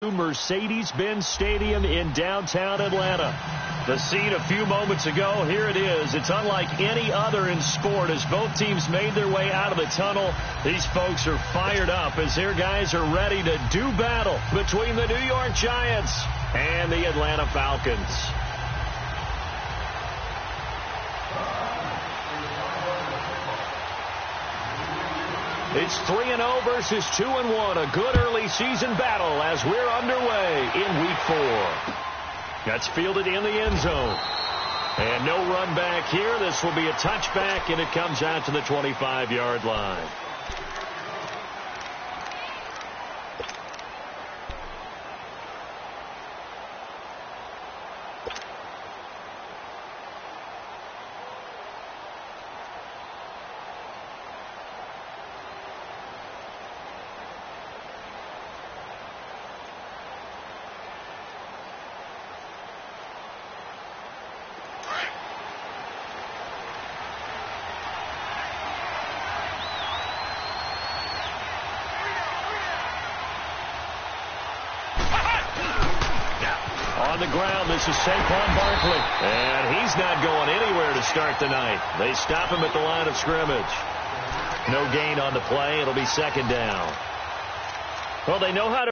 Mercedes-Benz Stadium in downtown Atlanta. The scene a few moments ago, here it is. It's unlike any other in sport as both teams made their way out of the tunnel. These folks are fired up as their guys are ready to do battle between the New York Giants and the Atlanta Falcons. It's 3-0 versus 2-1. A good early season battle as we're underway in Week 4. That's fielded in the end zone. And no run back here. This will be a touchback, and it comes out to the 25-yard line. On the ground, this is Saquon Barkley. And he's not going anywhere to start the night. They stop him at the line of scrimmage. No gain on the play. It'll be second down. Well, they know how to...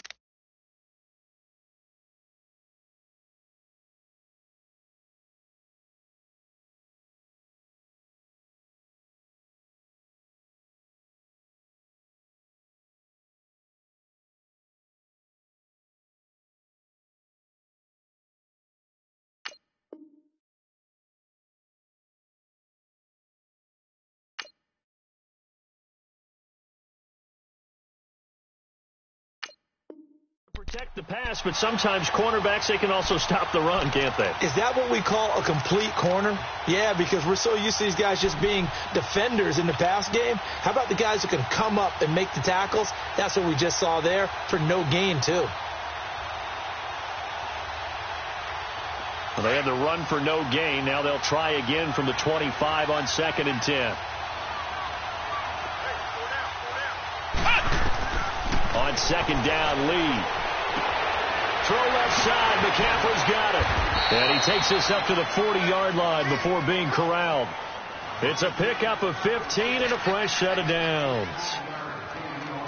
protect the pass, but sometimes cornerbacks, they can also stop the run, can't they? Is that what we call a complete corner? Yeah, because we're so used to these guys just being defenders in the pass game. How about the guys who can come up and make the tackles? That's what we just saw there for no gain, too. Well, they had the run for no gain. Now they'll try again from the 25 on 2nd and 10. On 2nd down, Lee. Throw left side. McCaffrey's got it. And he takes this up to the 40-yard line before being corralled. It's a pickup of 15 and a fresh set of downs.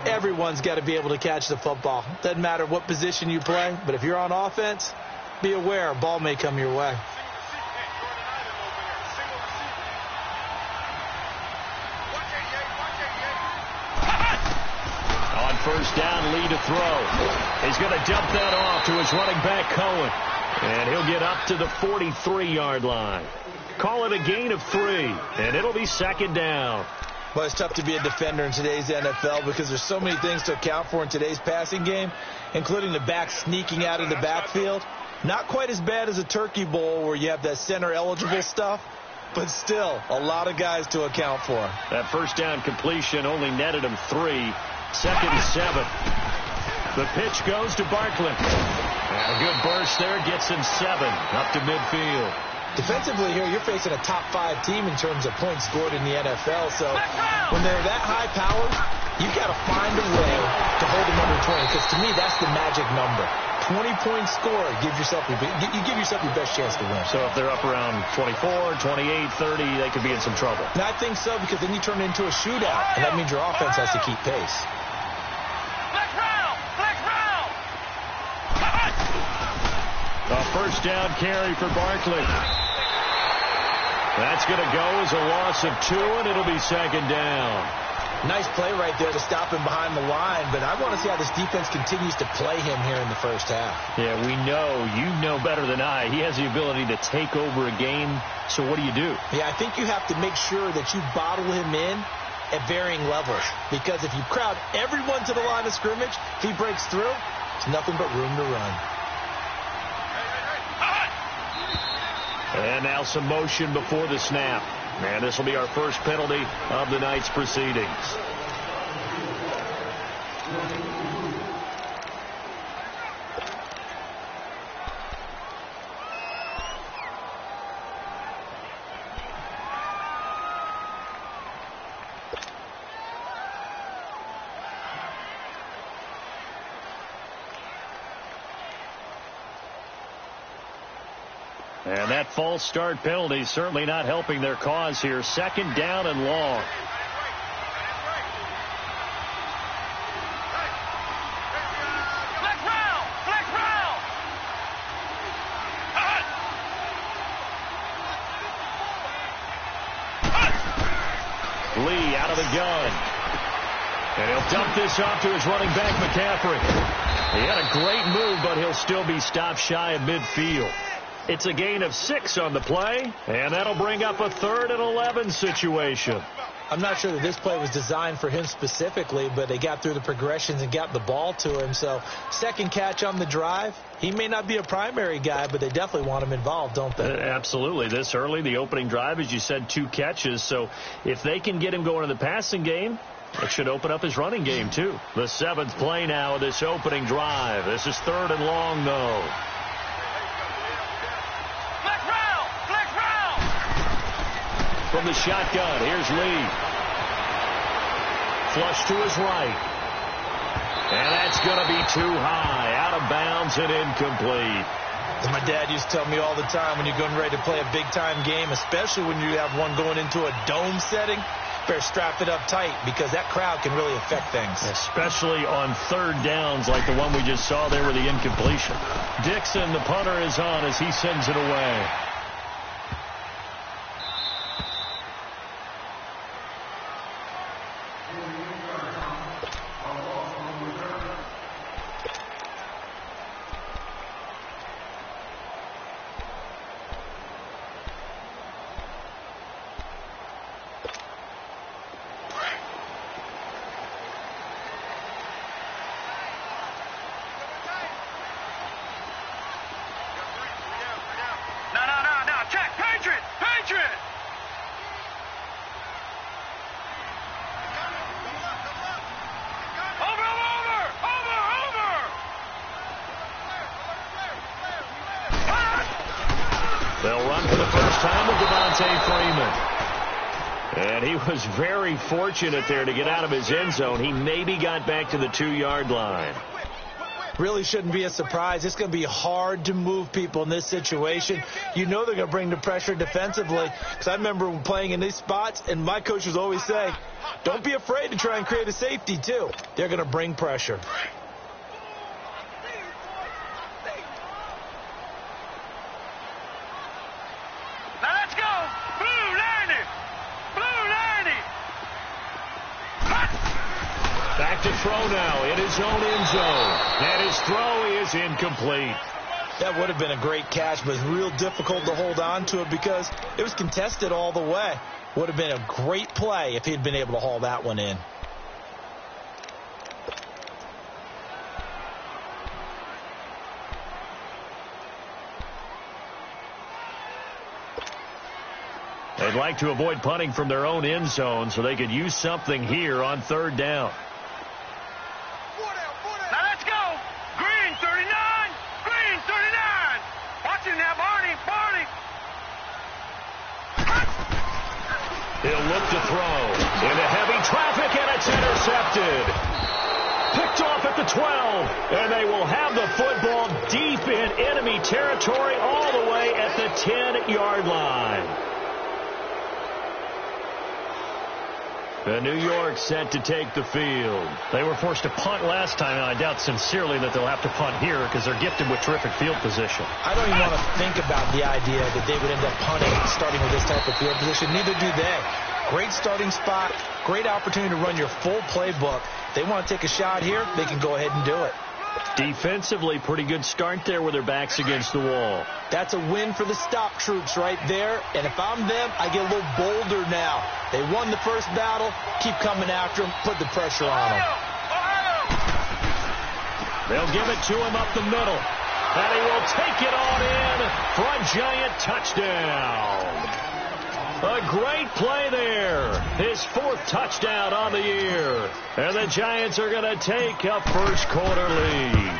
Everyone's got to be able to catch the football. Doesn't matter what position you play, but if you're on offense, be aware a ball may come your way. First down, Lee to throw. He's going to dump that off to his running back, Cohen. And he'll get up to the 43-yard line. Call it a gain of 3, and it'll be second down. Well, it's tough to be a defender in today's NFL because there's so many things to account for in today's passing game, including the back sneaking out of the backfield. Not quite as bad as a turkey bowl where you have that center-eligible stuff, but still a lot of guys to account for. That first down completion only netted him 3. 2nd and 7. The pitch goes to Barkley. And a good burst there gets him 7 up to midfield. Defensively here, you're facing a top 5 team in terms of points scored in the NFL. So when they're that high powered, you got to find a way to hold them under 20. Because to me, that's the magic number. 20-point score. You give yourself your best chance to win. So if they're up around 24, 28, 30, they could be in some trouble. And I think so, because then you turn it into a shootout, and that means your offense has to keep pace. A first down carry for Barkley. That's going to go as a loss of 2, and it'll be second down. Nice play right there to stop him behind the line, but I want to see how this defense continues to play him here in the first half. Yeah, you know better than I. He has the ability to take over a game, so what do you do? Yeah, I think you have to make sure that you bottle him in at varying levels, because if you crowd everyone to the line of scrimmage, if he breaks through, there's nothing but room to run. And now some motion before the snap. And this will be our first penalty of the night's proceedings. And that false start penalty certainly not helping their cause here. 2nd down and long. Lee out of the gun. And he'll dump this off to his running back, McCaffrey. He had a great move, but he'll still be stopped shy of midfield. It's a gain of 6 on the play, and that'll bring up a 3rd and 11 situation. I'm not sure that this play was designed for him specifically, but they got through the progressions and got the ball to him. So 2nd catch on the drive. He may not be a primary guy, but they definitely want him involved, don't they? Absolutely. This early, the opening drive, as you said, 2 catches. So if they can get him going in the passing game, it should open up his running game, too. The 7th play now of this opening drive. This is 3rd and long, though. From the shotgun, here's Lee. Flush to his right. And that's going to be too high. Out of bounds and incomplete. As my dad used to tell me all the time, when you're going ready to play a big-time game, especially when you have one going into a dome setting, better strap it up tight because that crowd can really affect things. Especially on 3rd downs like the one we just saw there with the incompletion. Dixon, the punter, is on as he sends it away. And he was very fortunate there to get out of his end zone. He maybe got back to the 2-yard line. Really shouldn't be a surprise. It's going to be hard to move people in this situation. You know they're going to bring the pressure defensively. Because I remember playing in these spots, and my coaches always say, don't be afraid to try and create a safety, too. They're going to bring pressure. Back to throw now in his own end zone. And his throw is incomplete. That would have been a great catch, but it's real difficult to hold on to it because it was contested all the way. Would have been a great play if he'd been able to haul that one in. They'd like to avoid punting from their own end zone so they could use something here on 3rd down. Now let's go. Green 39. Green 39. Watch it now, Barney. Barney. He'll look to throw. Into heavy traffic, and it's intercepted. Picked off at the 12. And they will have the football deep in enemy territory all the way at the 10-yard line. And New York set to take the field. They were forced to punt last time, and I doubt sincerely that they'll have to punt here because they're gifted with terrific field position. I don't even want to think about the idea that they would end up punting starting with this type of field position. Neither do they. Great starting spot, great opportunity to run your full playbook. They want to take a shot here, they can go ahead and do it. Defensively, pretty good start there with their backs against the wall. That's a win for the stop troops right there. And if I'm them, I get a little bolder now. They won the first battle. Keep coming after them. Put the pressure on them. They'll give it to him up the middle. And he will take it on in for a giant touchdown. A great play there. His 4th touchdown on the year. And the Giants are going to take a first-quarter lead.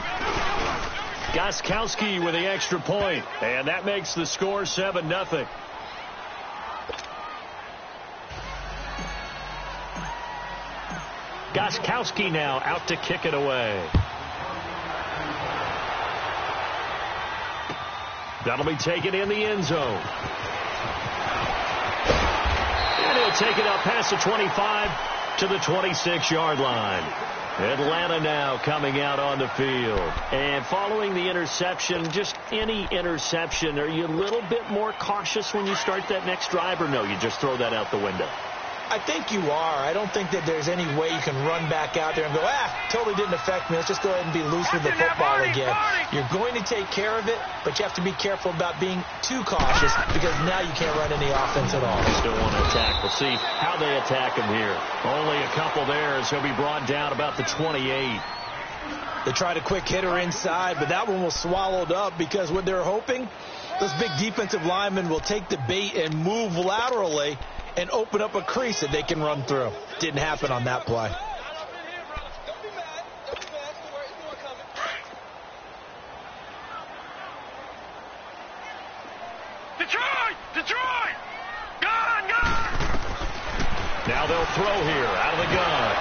Gostkowski with the extra point. And that makes the score 7-0. Gostkowski now out to kick it away. That'll be taken in the end zone. And he'll take it up past the 25 to the 26-yard line. Atlanta now coming out on the field. And following the interception, just any interception, are you a little bit more cautious when you start that next drive, or no, you just throw that out the window? I think you are. I don't think that there's any way you can run back out there and go, totally didn't affect me. Let's just go ahead and be loose with the football again. You're going to take care of it, but you have to be careful about being too cautious because now you can't run any offense at all. Still want to attack. We'll see how they attack him here. Only a couple there as he'll be brought down about the 28. They tried a quick hitter inside, but that one was swallowed up because what they're hoping, those big defensive linemen will take the bait and move laterally and open up a crease that they can run through. Didn't happen on that play. Detroit! Gone! Now they'll throw here out of the gun.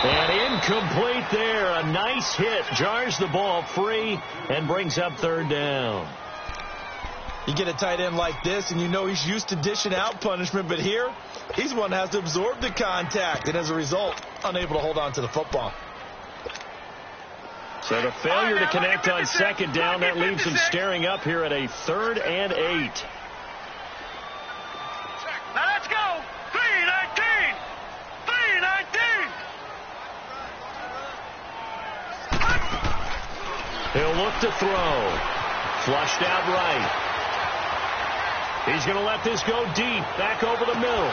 And incomplete there. A nice hit. Jars the ball free and brings up third down. You get a tight end like this, and you know he's used to dishing out punishment, but here, he's one that has to absorb the contact, and as a result, unable to hold on to the football. So the failure to connect on second down, that leaves him staring up here at a 3rd and 8. Now let's go! 3-19! 3-19! He'll look to throw. Flushed out right. He's going to let this go deep, back over the middle.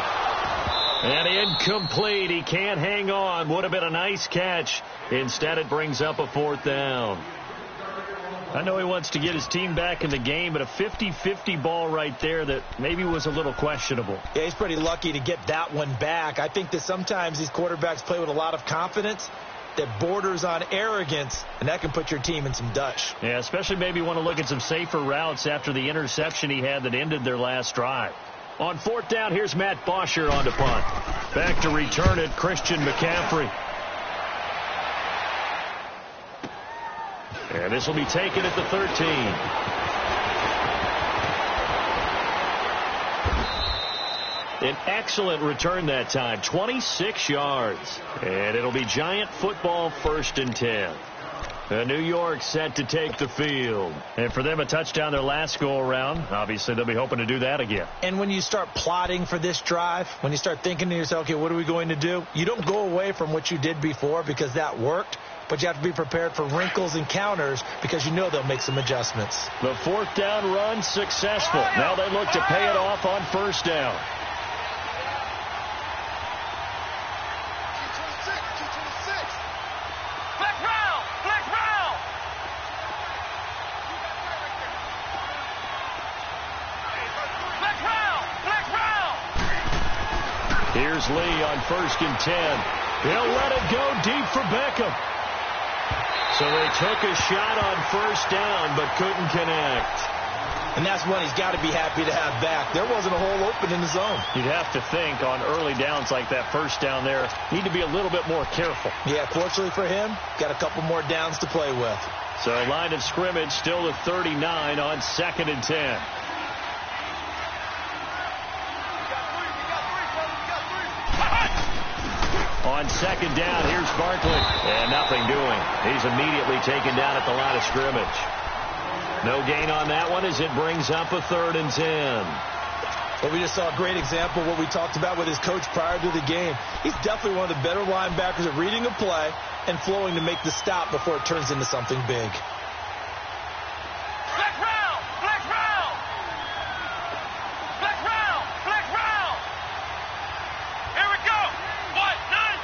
And incomplete. He can't hang on. Would have been a nice catch. Instead, it brings up a 4th down. I know he wants to get his team back in the game, but a 50-50 ball right there that maybe was a little questionable. Yeah, he's pretty lucky to get that one back. I think that sometimes these quarterbacks play with a lot of confidence that borders on arrogance, and that can put your team in some dutch. Yeah, especially maybe want to look at some safer routes after the interception he had that ended their last drive. On 4th down, here's Matt Bosher on to punt. Back to return it, Christian McCaffrey. And this will be taken at the 13. An excellent return that time, 26 yards. And it'll be Giant football 1st and 10. New York set to take the field. And for them, a touchdown their last go-around. Obviously, they'll be hoping to do that again. And when you start plotting for this drive, when you start thinking to yourself, okay, what are we going to do? You don't go away from what you did before because that worked. But you have to be prepared for wrinkles and counters because you know they'll make some adjustments. The 4th down run successful. Now they look to pay it off on 1st down. Here's Lee on 1st and 10. He'll let it go deep for Beckham. So they took a shot on 1st down, but couldn't connect. And that's one he's got to be happy to have back. There wasn't a hole open in the zone. You'd have to think on early downs like that 1st down there, need to be a little bit more careful. Yeah, fortunately for him, got a couple more downs to play with. So line of scrimmage still at 39 on 2nd and 10. On 2nd down, here's Barkley. And nothing doing. He's immediately taken down at the line of scrimmage. No gain on that one as it brings up a 3rd and 10. Well, we just saw a great example of what we talked about with his coach prior to the game. He's definitely one of the better linebackers at reading a play and flowing to make the stop before it turns into something big. Black round! Black round! Black round! Black round! Here we go! What? None!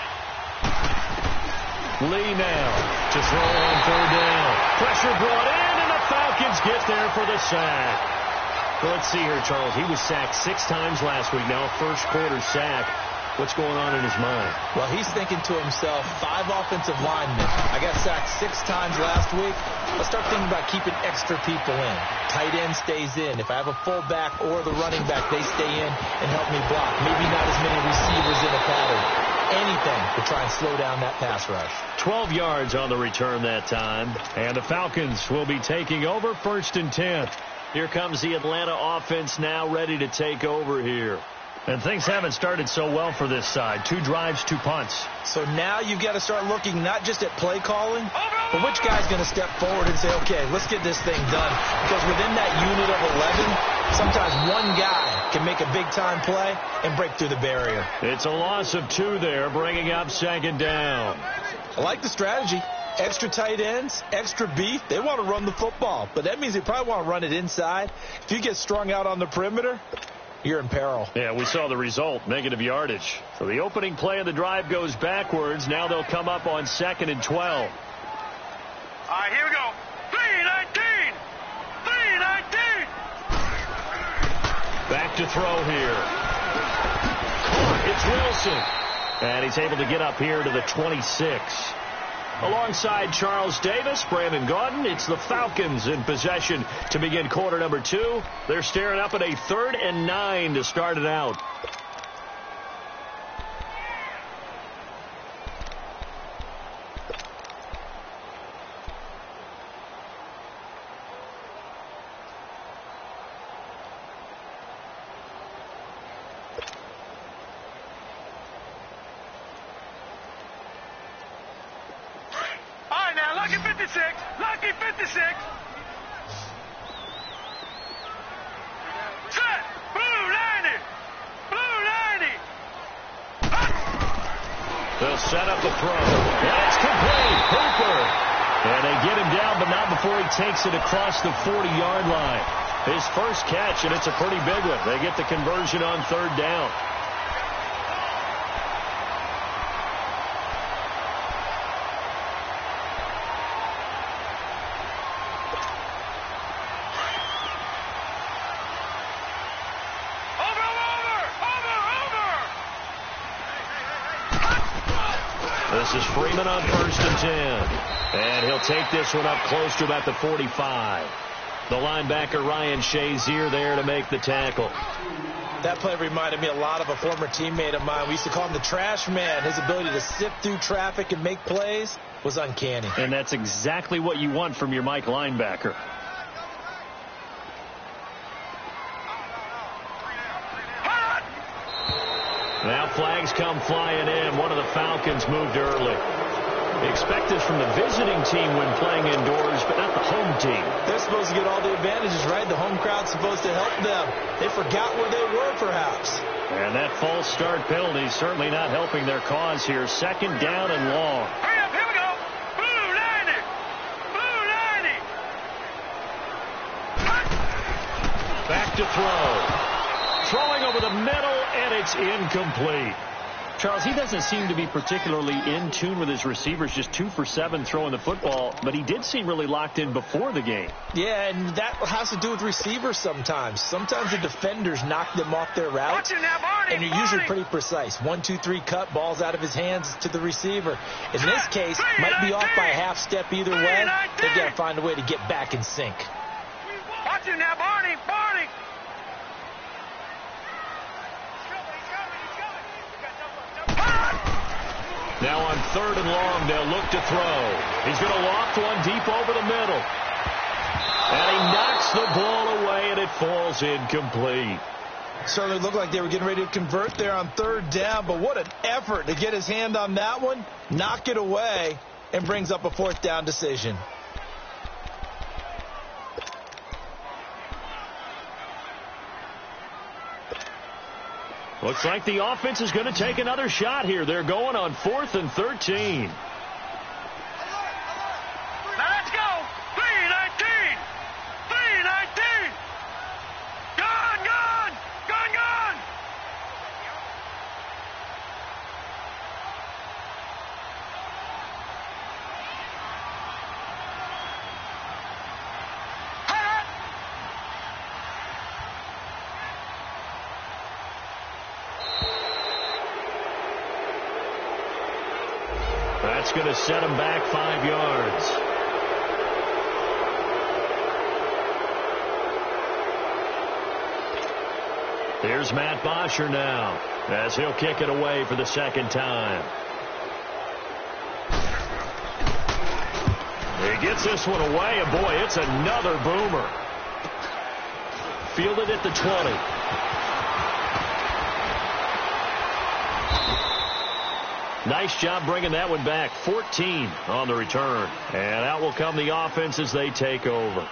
Lee now to throw on 3rd down. Pressure brought in, and the Falcons get there for the sack. Well, let's see here, Charles. He was sacked 6 times last week. Now, 1st quarter sack. What's going on in his mind? Well, he's thinking to himself, 5 offensive linemen. I got sacked 6 times last week. Let's start thinking about keeping extra people in. Tight end stays in. If I have a fullback or the running back, they stay in and help me block. Maybe not as many receivers in a pattern. anything to try and slow down that pass rush. 12 yards on the return that time. And the Falcons will be taking over 1st and 10. Here comes the Atlanta offense now ready to take over here. And things haven't started so well for this side. 2 drives, 2 punts. So now you've got to start looking not just at play calling, but which guy's going to step forward and say, okay, let's get this thing done. Because within that unit of 11, sometimes one guy can make a big-time play and break through the barrier. It's a loss of 2 there, bringing up 2nd down. I like the strategy. Extra tight ends, extra beef. They want to run the football, but that means they probably want to run it inside. If you get strung out on the perimeter, you're in peril. Yeah, we saw the result, negative yardage. So the opening play of the drive goes backwards. Now they'll come up on 2nd and 12. All right, here we go. 3-19. 3-19. Back to throw here. It's Wilson. And he's able to get up here to the 26. Alongside Charles Davis, Brandon Gaudin, it's the Falcons in possession to begin quarter number 2. They're staring up at a 3rd and 9 to start it out. Lucky 56. Set. Blue 90. Blue 90. They'll set up the throw. And it's complete. Hooper. And they get him down, but not before he takes it across the 40-yard line. His first catch, and it's a pretty big one. They get the conversion on 3rd down. This is Freeman on 1st and 10. And he'll take this one up close to about the 45. The linebacker Ryan Shazier there to make the tackle. That play reminded me a lot of a former teammate of mine. We used to call him the trash man. His ability to sift through traffic and make plays was uncanny. And that's exactly what you want from your Mike linebacker. Now flags come flying in. One of the Falcons moved early. Expect this from the visiting team when playing indoors, but not the home team. They're supposed to get all the advantages, right? The home crowd's supposed to help them. They forgot where they were, perhaps. And that false start penalty is certainly not helping their cause here. 2nd down and long. Hurry up, here we go. Blue 90. Blue 90. Back to throw. Throwing over the middle, and it's incomplete. Charles, he doesn't seem to be particularly in tune with his receivers, just 2 for 7 throwing the football, but he did seem really locked in before the game. Yeah, and that has to do with receivers sometimes. Sometimes the defenders knock them off their routes, and you're usually pretty precise. 1, 2, 3 cut, balls out of his hands to the receiver. In this case, might be off by a half step either way. They've got to find a way to get back in sync. Watch him now, Barney. Barney. Now on 3rd and long, they'll look to throw. He's going to loft one deep over the middle. And he knocks the ball away, and it falls incomplete. Certainly looked like they were getting ready to convert there on 3rd down, but what an effort to get his hand on that one, knock it away, and brings up a 4th down decision. Looks like the offense is going to take another shot here. They're going on 4th and 13. Now let's go. 3-19. 3-19. Gone, gone. Gone, gone. That's going to set him back 5 yards. Here's Matt Bosher now as he'll kick it away for the second time. He gets this one away, and boy, it's another boomer. Fielded at the 20. Nice job bringing that one back. 14 on the return. And out will come the offense as they take over.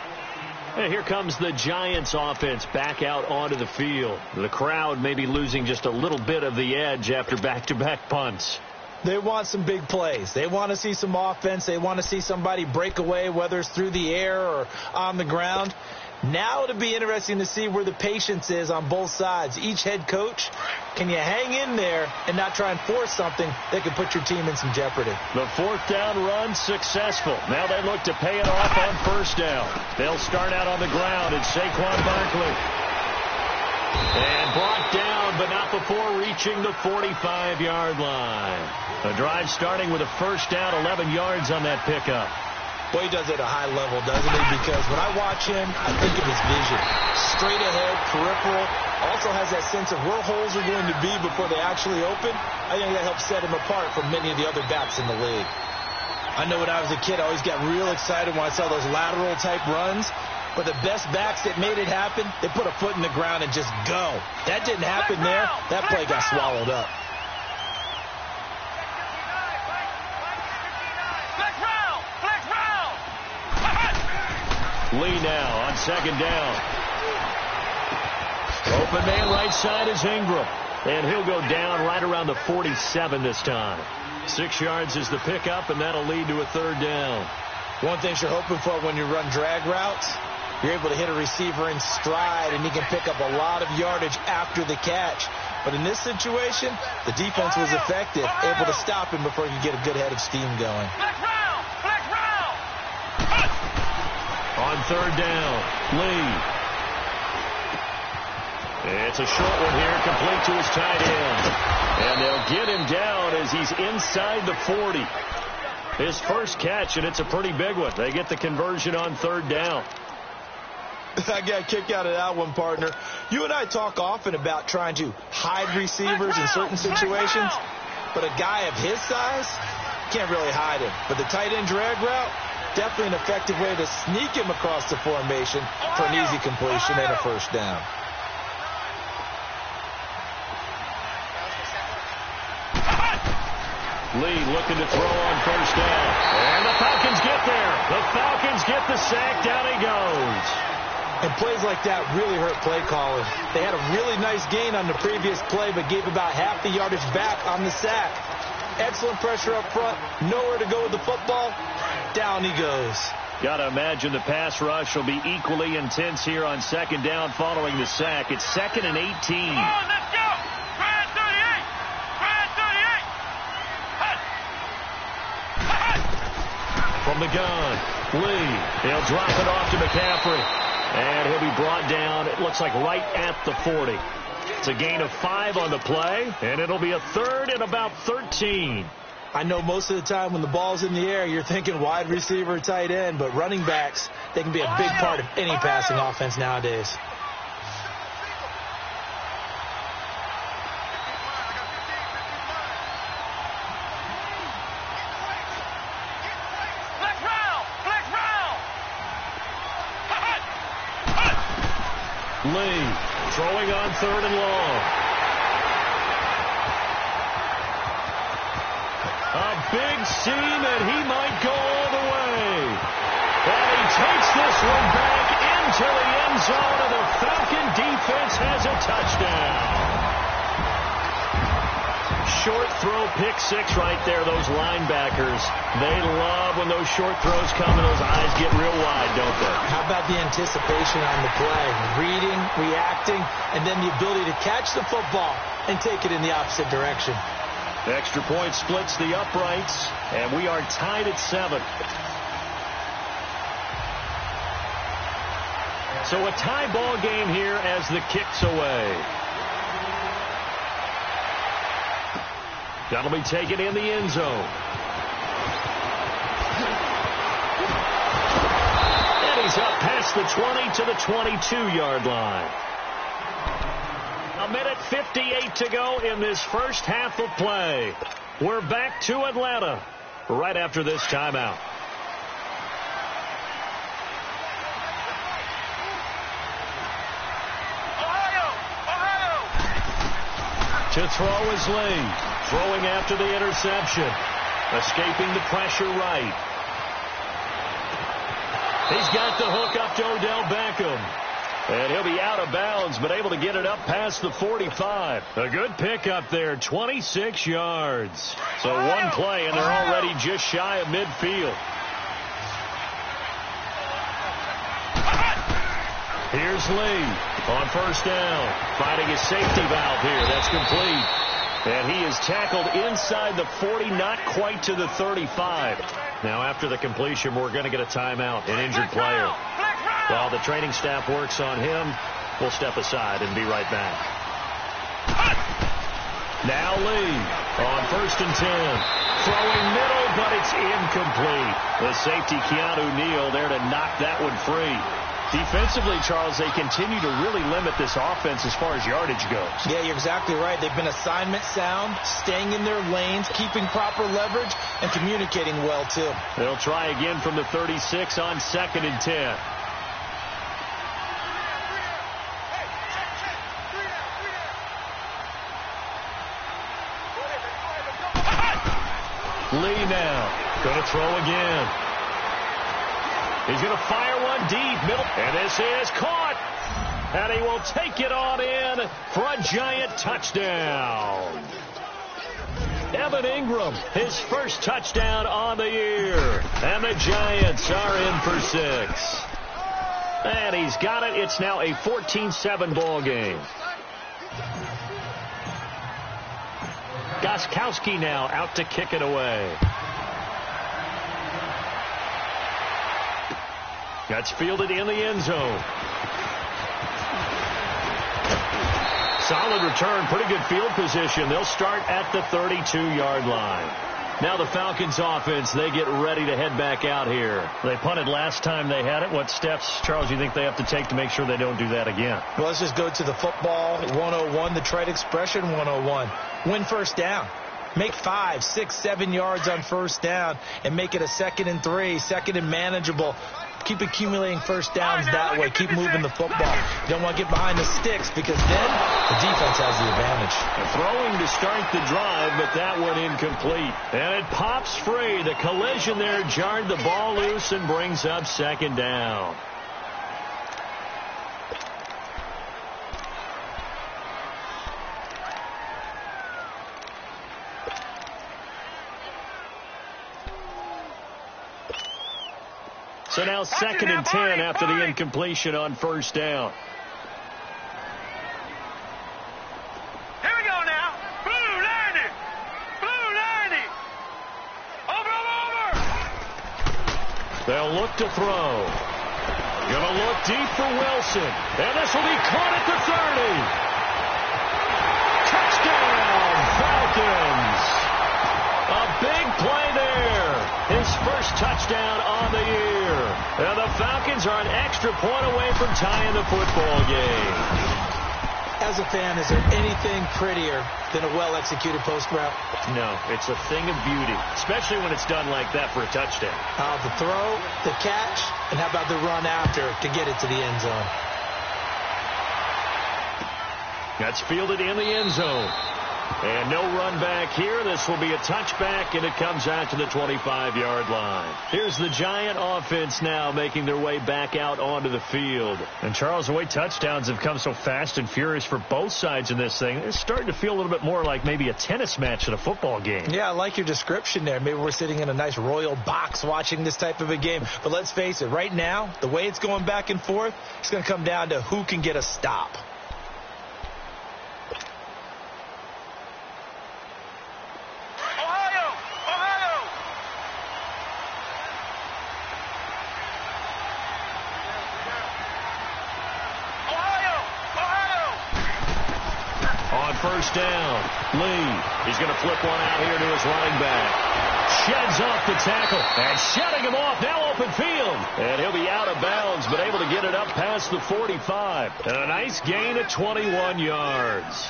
And here comes the Giants offense back out onto the field. The crowd may be losing just a little bit of the edge after back-to-back punts. They want some big plays. They want to see some offense. They want to see somebody break away, whether it's through the air or on the ground. Now it'll be interesting to see where the patience is on both sides. Each head coach, can you hang in there and not try and force something that could put your team in some jeopardy? The fourth down run successful. Now they look to pay it off on first down. They'll start out on the ground. It's Saquon Barkley. And brought down, but not before reaching the 45-yard line. The drive starting with a first down, 11 yards on that pickup. Boy, he does it at a high level, doesn't he? Because when I watch him, I think of his vision. Straight ahead, peripheral. Also has that sense of where holes are going to be before they actually open. I think that helps set him apart from many of the other backs in the league. I know when I was a kid, I always got real excited when I saw those lateral-type runs. But the best backs that made it happen, they put a foot in the ground and just go. That didn't happen there. That play got swallowed up. Lee now on second down. Open man right side is Ingram. And he'll go down right around the 47 this time. 6 yards is the pickup, and that'll lead to a third down. One thing you're hoping for when you run drag routes, you're able to hit a receiver in stride, and he can pick up a lot of yardage after the catch. But in this situation, the defense was effective, able to stop him before he could get a good head of steam going. On third down, Lee. It's a short one here, complete to his tight end. And they'll get him down as he's inside the 40. His first catch, and it's a pretty big one. They get the conversion on third down. I got a kick out of that one, partner. You and I talk often about trying to hide receivers in certain situations, but a guy of his size can't really hide him. But the tight end drag route, definitely an effective way to sneak him across the formation for an easy completion and a first down. Lee looking to throw on first down. And the Falcons get there. The Falcons get the sack. Down he goes. And plays like that really hurt play calling. They had a really nice gain on the previous play, but gave about half the yardage back on the sack. Excellent pressure up front. Nowhere to go with the football. Down he goes. Got to imagine the pass rush will be equally intense here on second down following the sack. It's 2nd and 18. Oh, let's go! Brad 38! Brad 38! From the gun, Lee. He'll drop it off to McCaffrey. And he'll be brought down, it looks like, right at the 40. It's a gain of 5 on the play, and it'll be a third and about 13. I know most of the time when the ball's in the air, you're thinking wide receiver, tight end, but running backs, they can be a big part of any passing offense nowadays. Lee throwing on third and long. A big seam, and he might go all the way. And he takes this one back into the end zone, and the Falcon defense has a touchdown. Short throw, pick six right there, those linebackers. They love when those short throws come and those eyes get real wide, don't they? How about the anticipation on the play? Reading, reacting, and then the ability to catch the football and take it in the opposite direction. Extra point splits the uprights, and we are tied at 7. So a tie ball game here as the kick's away. That'll be taken in the end zone. And he's up past the 20 to the 22-yard line. 1:58 to go in this first half of play. We're back to Atlanta right after this timeout. To throw is Lee. Throwing after the interception. Escaping the pressure right. He's got the hook up to Odell Beckham. And he'll be out of bounds, but able to get it up past the 45. A good pickup there, 26 yards. So one play, and they're already just shy of midfield. Here's Lee on first down. Finding his safety valve here. That's complete. And he is tackled inside the 40, not quite to the 35. Now, after the completion, we're going to get a timeout, an injured player. While the training staff works on him, we'll step aside and be right back. Now Lee on first and 10. Throwing middle, but it's incomplete. The safety, Keanu Neal, there to knock that one free. Defensively, Charles, they continue to really limit this offense as far as yardage goes. Yeah, you're exactly right. They've been assignment sound, staying in their lanes, keeping proper leverage, and communicating well, too. They'll try again from the 36 on 2nd and 10. Lee now going to throw again. He's going to fire one deep middle, and this is caught, and he will take it on in for a giant touchdown. Evan Ingram, his first touchdown on the year, and the Giants are in for 6. And he's got it. It's now a 14-7 ball game. Gostkowski now out to kick it away. That's fielded in the end zone. Solid return, pretty good field position. They'll start at the 32-yard line. Now the Falcons offense, they get ready to head back out here. They punted last time they had it. What steps, Charles, you think they have to take to make sure they don't do that again? Well, let's just go to the football 101, the trade expression 101. Win first down. Make 5, 6, 7 yards on first down and make it a 2nd and 3, 2nd and manageable. Keep accumulating first downs that way. Keep moving the football. You don't want to get behind the sticks because then the defense has the advantage. Throwing to start the drive, but that one incomplete. And it pops free. The collision there jarred the ball loose and brings up 2nd down. So now 2nd and 10 after the incompletion on first down. Here we go now. Blue 90. Blue 90. Over. They'll look to throw. Gonna look deep for Wilson. And this will be caught at the 30. Touchdown, Falcons. A big play there. His first touchdown on the year. And the Falcons are an extra point away from tying the football game. As a fan, is there anything prettier than a well-executed post route? No, it's a thing of beauty, especially when it's done like that for a touchdown. The throw, the catch, and how about the run after to get it to the end zone? That's fielded in the end zone. And no run back here. This will be a touchback, and it comes out to the 25-yard line. Here's the Giant offense now making their way back out onto the field. And, Charles, the way touchdowns have come so fast and furious for both sides in this thing, it's starting to feel a little bit more like maybe a tennis match at a football game. Yeah, I like your description there. Maybe we're sitting in a nice royal box watching this type of a game. But let's face it, right now, the way it's going back and forth, it's going to come down to who can get a stop. On first down, Lee. He's going to flip one out here to his running back. Sheds off the tackle. And shedding him off. Now open field. And he'll be out of bounds, but able to get it up past the 45. And a nice gain of 21 yards.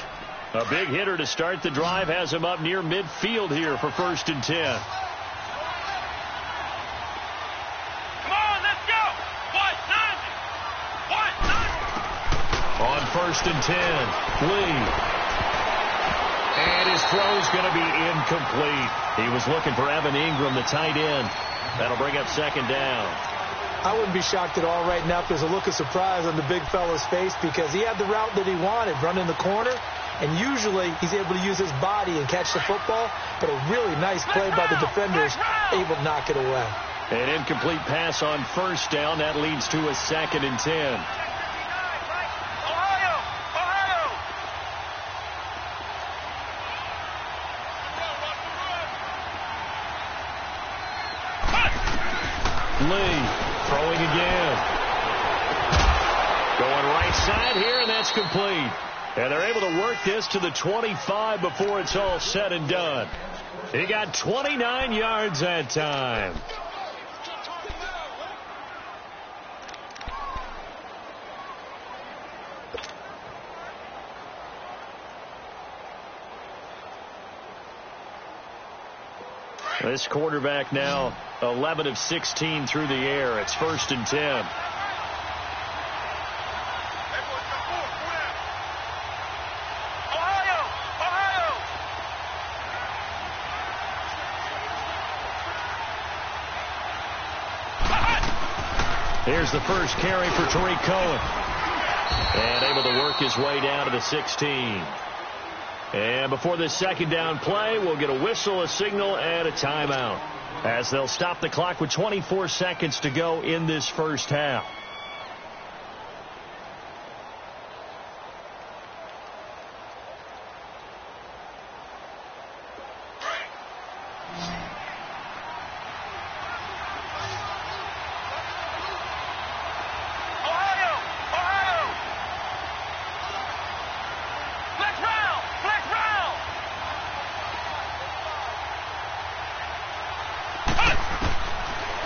A big hitter to start the drive has him up near midfield here for 1st and 10. Come on, let's go. What? 90. On 1st and 10, Lee. And his throw's going to be incomplete. He was looking for Evan Ingram, the tight end. That'll bring up 2nd down. I wouldn't be shocked at all right now if there's a look of surprise on the big fella's face because he had the route that he wanted, running the corner. And usually he's able to use his body and catch the football. But a really nice play by the defenders, able to knock it away. An incomplete pass on 1st down. That leads to a 2nd and 10. Lee throwing again. Going right side here, and that's complete. And they're able to work this to the 25 before it's all said and done. He got 29 yards that time. This quarterback now 11 of 16 through the air. It's 1st and 10. Here's the first carry for Tariq Cohen. And able to work his way down to the 16. And before this 2nd down play, we'll get a whistle, a signal, and a timeout, as they'll stop the clock with 24 seconds to go in this 1st half.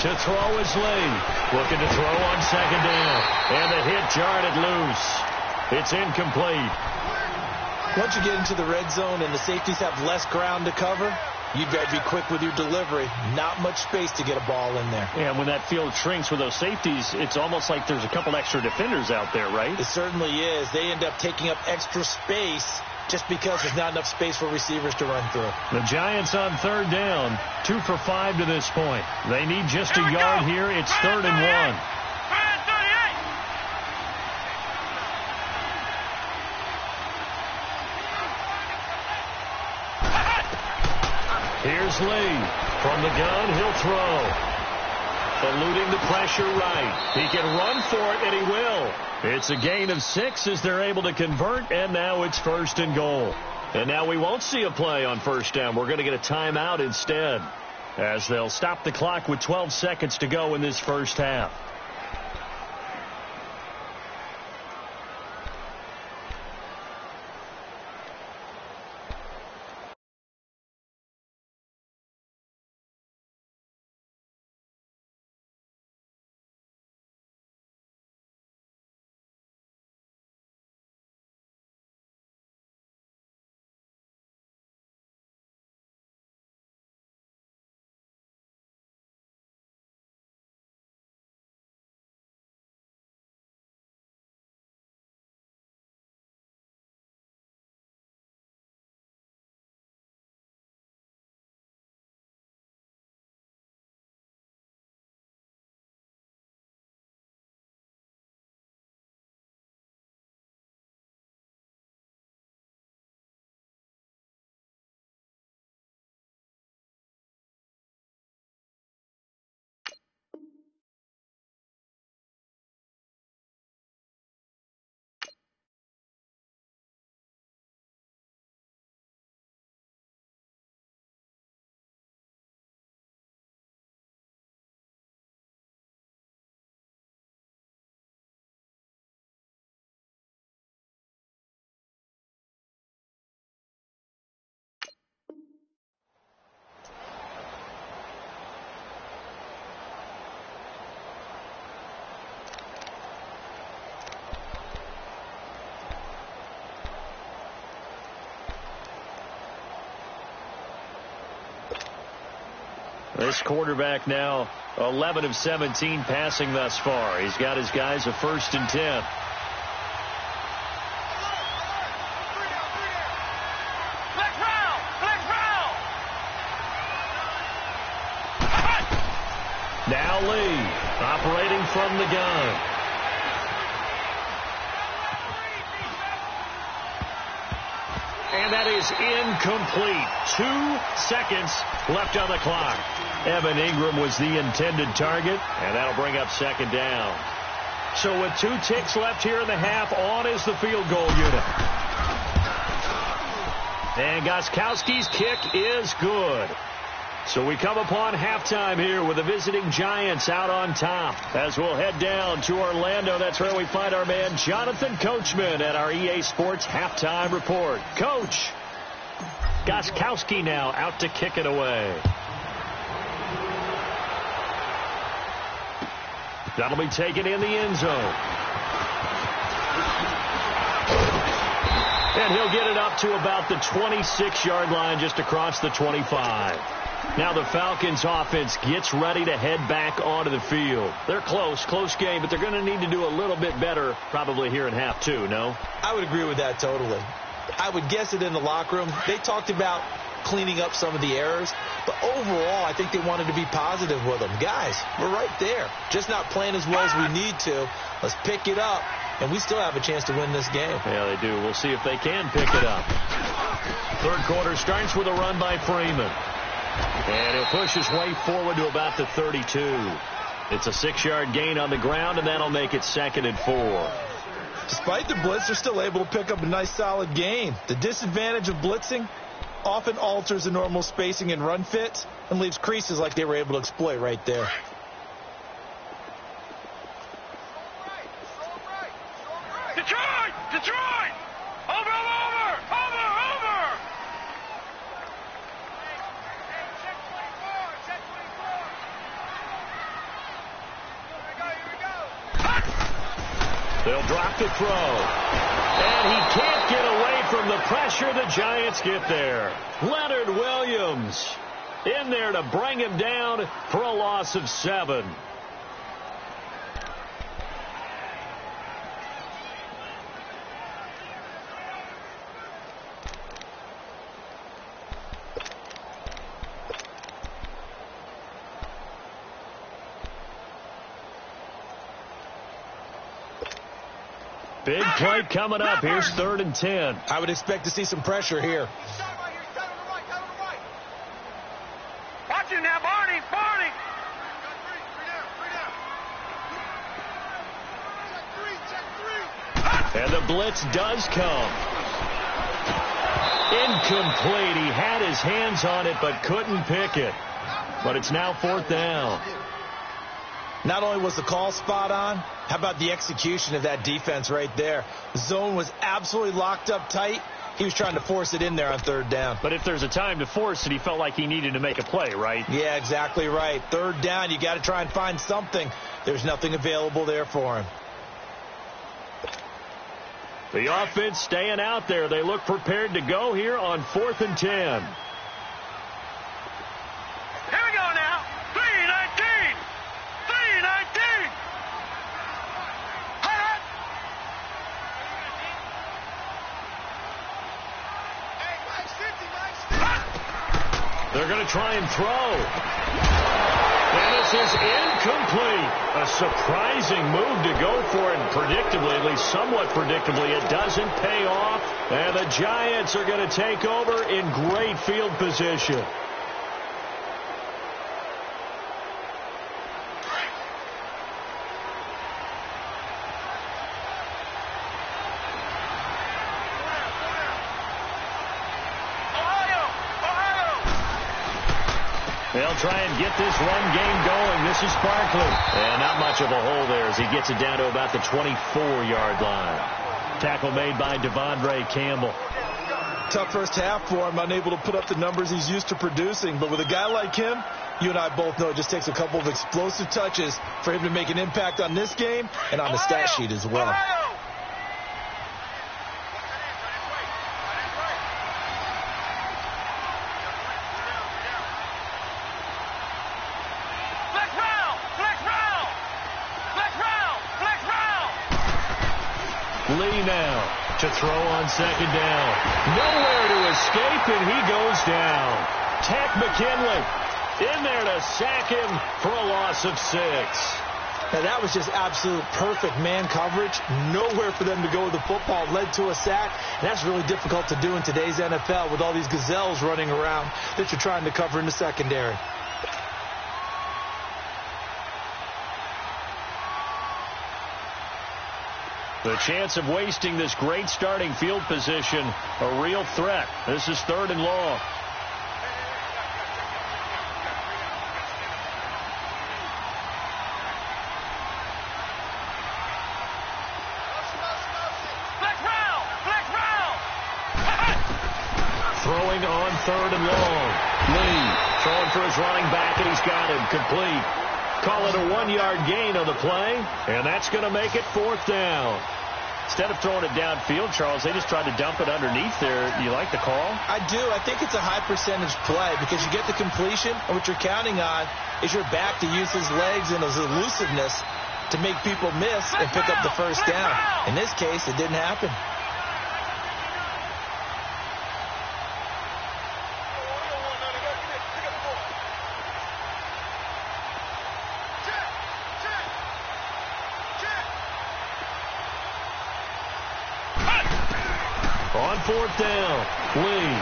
To throw is Lee. Looking to throw on 2nd down. And the hit jarred it loose. It's incomplete. Once you get into the red zone and the safeties have less ground to cover, you've got to be quick with your delivery. Not much space to get a ball in there. Yeah, when that field shrinks with those safeties, it's almost like there's a couple extra defenders out there, right? It certainly is. They end up taking up extra space just because there's not enough space for receivers to run through. The Giants on 3rd down, 2 for 5 to this point. They need just a yard here. It's 3rd and 1. Here's Lee. From the gun, he'll throw. Eluding the pressure right. He can run for it, and he will. It's a gain of 6 as they're able to convert, and now it's 1st and goal. And now we won't see a play on 1st down. We're going to get a timeout instead, as they'll stop the clock with 12 seconds to go in this 1st half. This quarterback now 11 of 17 passing thus far. He's got his guys a 1st and 10. Now Lee, operating from the gun. And that is incomplete. 2 seconds left on the clock. Evan Ingram was the intended target, and that'll bring up 2nd down. So with 2 ticks left here in the half, on is the field goal unit. And Gostkowski's kick is good. So we come upon halftime here with the visiting Giants out on top. As we'll head down to Orlando, that's where we find our man Jonathan Coachman at our EA Sports Halftime Report. Coach, Gostkowski now out to kick it away. That'll be taken in the end zone. And he'll get it up to about the 26-yard line, just across the 25. Now the Falcons offense gets ready to head back onto the field. They're close game, but they're going to need to do a little bit better probably here in half 2, no? I would agree with that totally. I would guess it in the locker room. They talked about cleaning up some of the errors, but overall I think they wanted to be positive with them. Guys, we're right there. Just not playing as well as we need to. Let's pick it up, and we still have a chance to win this game. Yeah, they do. We'll see if they can pick it up. 3rd quarter starts with a run by Freeman. And he'll push his way forward to about the 32. It's a 6-yard gain on the ground, and that'll make it 2nd and 4. Despite the blitz, they're still able to pick up a nice, solid gain. The disadvantage of blitzing often alters the normal spacing and run fits and leaves creases like they were able to exploit right there. Detroit! Detroit! Over! They'll drop the throw. And he can't get away from the pressure. The Giants get there. Leonard Williams in there to bring him down for a loss of 7. Big play coming up. Here's 3rd and 10. I would expect to see some pressure here. Watch him now, Barney! And the blitz does come. Incomplete. He had his hands on it but couldn't pick it. But it's now 4th down. Not only was the call spot on, how about the execution of that defense right there? The zone was absolutely locked up tight. He was trying to force it in there on 3rd down. But if there's a time to force it, he felt like he needed to make a play, right? Yeah, exactly right. 3rd down, you got to try and find something. There's nothing available there for him. The offense staying out there. They look prepared to go here on 4th and 10. Here we go now. 3-19. 3-19. They're going to try and throw. And this is incomplete. A surprising move to go for it. And predictably, at least somewhat predictably, it doesn't pay off. And the Giants are going to take over in great field position. They'll try and get this run game going. This is Barkley. And not much of a hole there as he gets it down to about the 24-yard line. Tackle made by Devondre Campbell. Tough first half for him, unable to put up the numbers he's used to producing. But with a guy like him, you and I both know it just takes a couple of explosive touches for him to make an impact on this game and on the stat sheet as well. Lee now to throw on second down. Nowhere to escape, and he goes down. Tech McKinley in there to sack him for a loss of 6. Now, that was just absolute perfect man coverage. Nowhere for them to go with the football. Led to a sack. And that's really difficult to do in today's NFL with all these gazelles running around that you're trying to cover in the secondary. The chance of wasting this great starting field position, a real threat. This is 3rd and long. Throwing on 3rd and long. Lee throwing for his running back, and he's got him complete. Call it a 1-yard gain on the play, and that's going to make it 4th down. Instead of throwing it downfield, Charles, they just tried to dump it underneath there. You like the call? I do. I think it's a high percentage play because you get the completion, and what you're counting on is your back to use his legs and his elusiveness to make people miss and pick up the first down. In this case, it didn't happen. On 4th down, Lee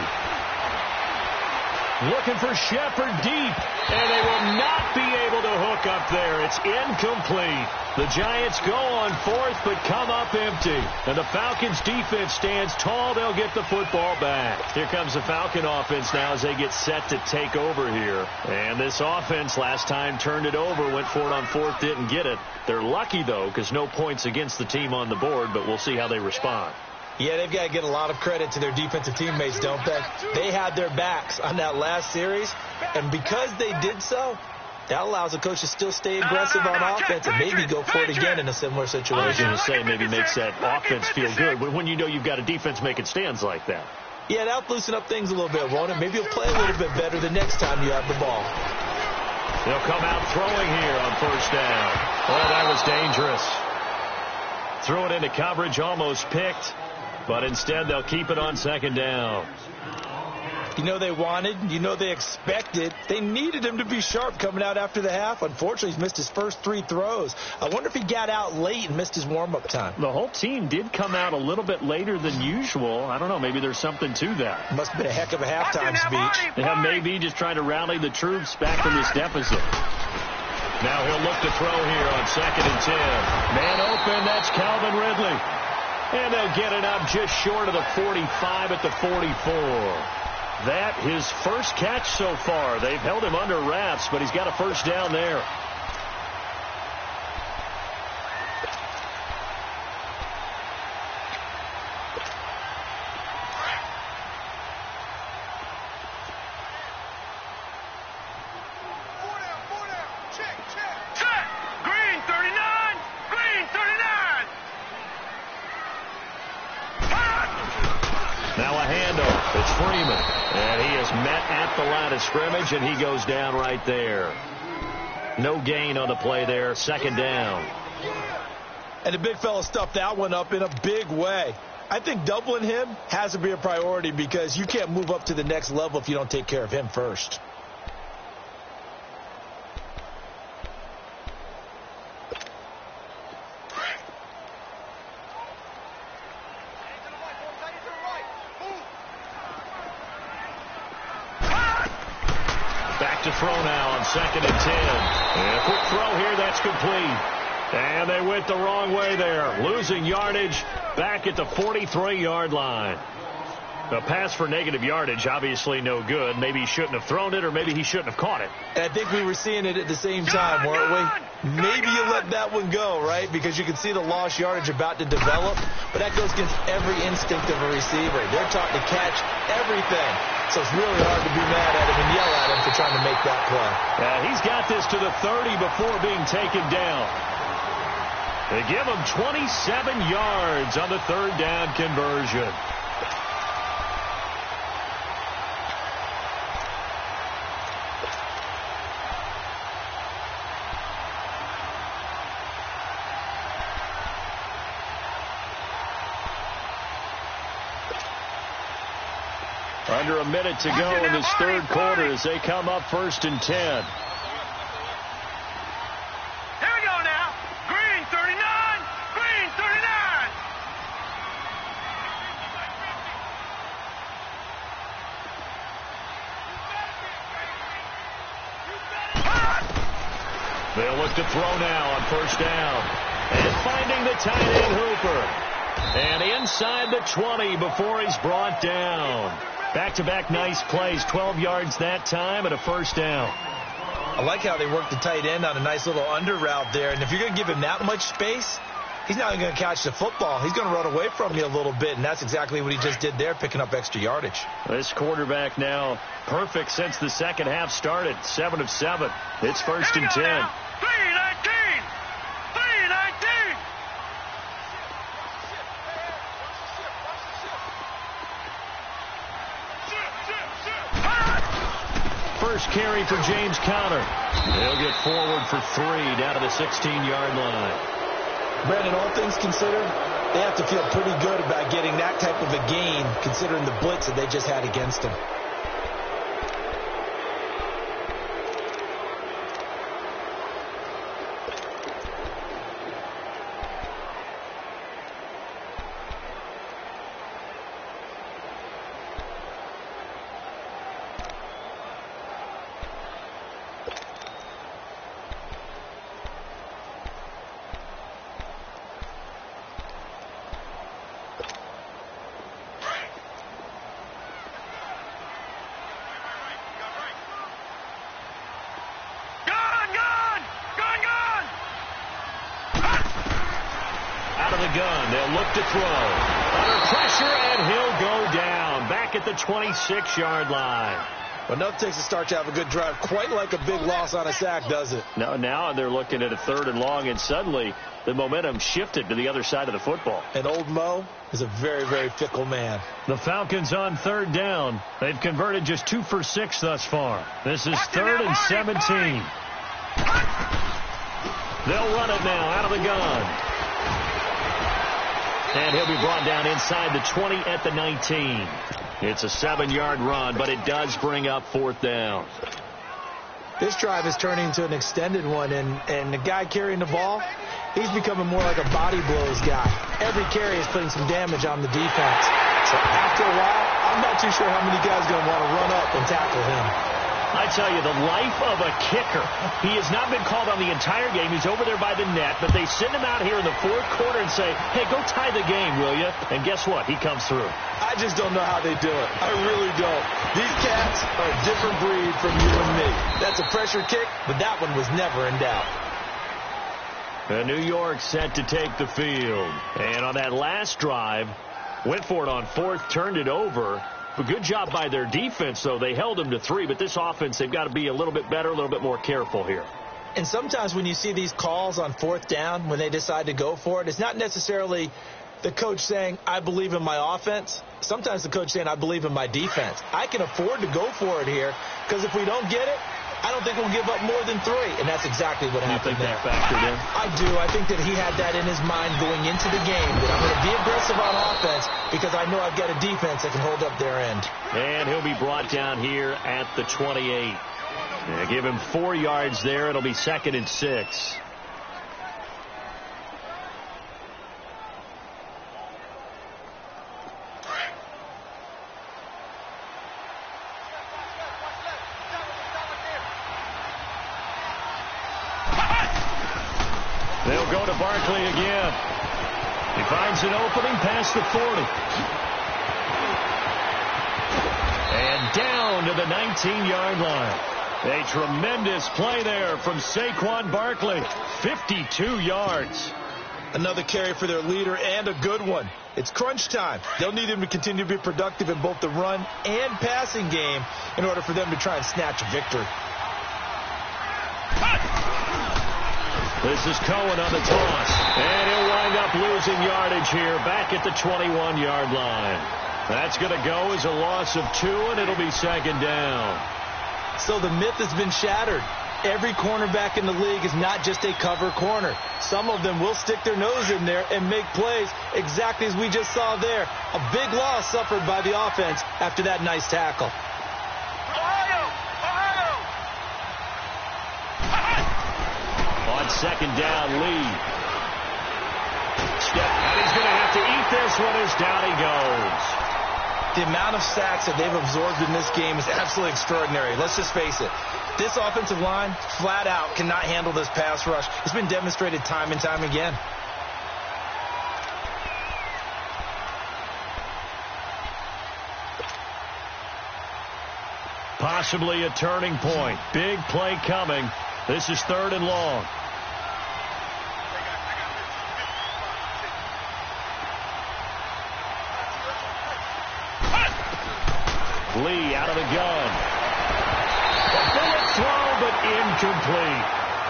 looking for Shepard deep, and they will not be able to hook up there. It's incomplete. The Giants go on 4th, but come up empty. And the Falcons defense stands tall. They'll get the football back. Here comes the Falcon offense now as they get set to take over here. And this offense last time turned it over, went for it on 4th, didn't get it. They're lucky, though, because no points against the team on the board, but we'll see how they respond. Yeah, they've got to get a lot of credit to their defensive teammates, don't they? They had their backs on that last series, and because they did so, that allows the coach to still stay aggressive on offense and maybe go for it again in a similar situation. I was going to say maybe makes that offense feel good when you know you've got a defense making stands like that. Yeah, that'll loosen up things a little bit, won't it? Maybe you'll play a little bit better the next time you have the ball. They'll come out throwing here on 1st down. Oh, that was dangerous. Threw it into coverage, almost picked. But instead, they'll keep it on 2nd down. You know they wanted, you know they expected. They needed him to be sharp coming out after the half. Unfortunately, he's missed his first 3 throws. I wonder if he got out late and missed his warm-up time. The whole team did come out a little bit later than usual. I don't know, maybe there's something to that. Must have been a heck of a halftime speech. Yeah, maybe just trying to rally the troops back from this deficit. Now he'll look to throw here on 2nd and 10. Man open, that's Calvin Ridley. And they'll get it up just short of the 45 at the 44. That his first catch so far. They've held him under wraps, but he's got a first down there. It's Freeman, and he is met at the line of scrimmage, and he goes down right there. No gain on the play there, 2nd down. And the big fella stuffed that one up in a big way. I think doubling him has to be a priority because you can't move up to the next level if you don't take care of him first. To throw now on 2nd and 10. And a quick throw here, that's complete. And they went the wrong way there. Losing yardage back at the 43-yard line. A pass for negative yardage, obviously no good. Maybe he shouldn't have thrown it, or maybe he shouldn't have caught it. And I think we were seeing it at the same time, weren't we? Maybe you let that one go, right? Because you can see the lost yardage about to develop. But that goes against every instinct of a receiver. They're taught to catch everything. So it's really hard to be mad at him and yell at him for trying to make that play. He's got this to the 30 before being taken down. They give him 27 yards on the 3rd down conversion. Under a minute to go in this third quarter as they come up 1st and 10. Here we go now. Green 39. Green 39. They'll look to throw now on 1st down. And finding the tight end Hooper. And inside the 20 before he's brought down. Back-to-back nice plays, 12 yards that time and a 1st down. I like how they work the tight end on a nice little under route there. And if you're going to give him that much space, he's not going to catch the football. He's going to run away from you a little bit, and that's exactly what he just did there, picking up extra yardage. This quarterback now perfect since the second half started, 7 of 7. It's 1st and 10. Now. 319. 319. First carry for James Conner. They'll get forward for 3 down to the 16-yard line. Brandon, all things considered, they have to feel pretty good about getting that type of a gain considering the blitz that they just had against them. Gun. They'll look to throw. Under pressure, and he'll go down. Back at the 26-yard line. Well, enough takes a start to have a good drive. Quite like a big loss on a sack, does it? Now they're looking at a 3rd and long, and suddenly the momentum shifted to the other side of the football. And old Mo is a very, very fickle man. The Falcons on 3rd down. They've converted just 2 for 6 thus far. This is 3rd and 17. They'll run it now out of the gun. And he'll be brought down inside the 20 at the 19. It's a 7-yard run, but it does bring up 4th down. This drive is turning into an extended one, and the guy carrying the ball, he's becoming more like a body blows guy. Every carry is putting some damage on the defense. So after a while, I'm not too sure how many guys are going to want to run up and tackle him. I tell you, the life of a kicker. He has not been called on the entire game. He's over there by the net, but they send him out here in the 4th quarter and say, hey, go tie the game, will you? And guess what? He comes through. I just don't know how they do it. I really don't. These cats are a different breed from you and me. That's a pressure kick, but that one was never in doubt. New York set to take the field. And on that last drive, went for it on 4th, turned it over. A good job by their defense, though. They held them to 3, but this offense, they've got to be a little bit better, a little bit more careful here. And sometimes when you see these calls on 4th down, when they decide to go for it, it's not necessarily the coach saying, I believe in my offense. Sometimes the coach saying, I believe in my defense. I can afford to go for it here, because if we don't get it, I don't think we'll give up more than 3. And that's exactly what happened there. You think that factored in? I do. I think that he had that in his mind going into the game, that I'm going to be aggressive on offense because I know I've got a defense that can hold up their end. And he'll be brought down here at the 28. Give him 4 yards there. It'll be 2nd and 6. They'll go to Barkley again. He finds an opening past the 40. And down to the 19-yard line. A tremendous play there from Saquon Barkley. 52 yards. Another carry for their leader and a good one. It's crunch time. They'll need him to continue to be productive in both the run and passing game in order for them to try and snatch a victory. This is Cohen on the toss. And he'll wind up losing yardage here back at the 21-yard line. That's going to go as a loss of 2, and it'll be 2nd down. So the myth has been shattered. Every cornerback in the league is not just a cover corner. Some of them will stick their nose in there and make plays exactly as we just saw there. A big loss suffered by the offense after that nice tackle. On second down, Lee. Step, and he's going to have to eat this one as down he goes. The amount of sacks that they've absorbed in this game is absolutely extraordinary. Let's just face it. This offensive line, flat out, cannot handle this pass rush. It's been demonstrated time and time again. Possibly a turning point. Big play coming. This is 3rd and long. Lee out of the gun. The bullet throw, but incomplete.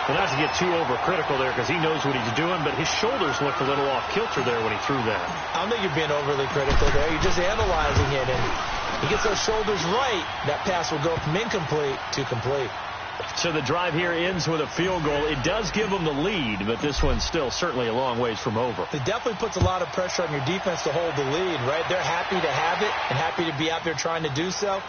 Well, not to get too overcritical there because he knows what he's doing, but his shoulders looked a little off kilter there when he threw that. I don't think you're being overly critical there. You're just analyzing it, and he gets those shoulders right. That pass will go from incomplete to complete. So the drive here ends with a field goal. It does give them the lead, but this one's still certainly a long ways from over. It definitely puts a lot of pressure on your defense to hold the lead, right? They're happy to have it and happy to be out there trying to do so.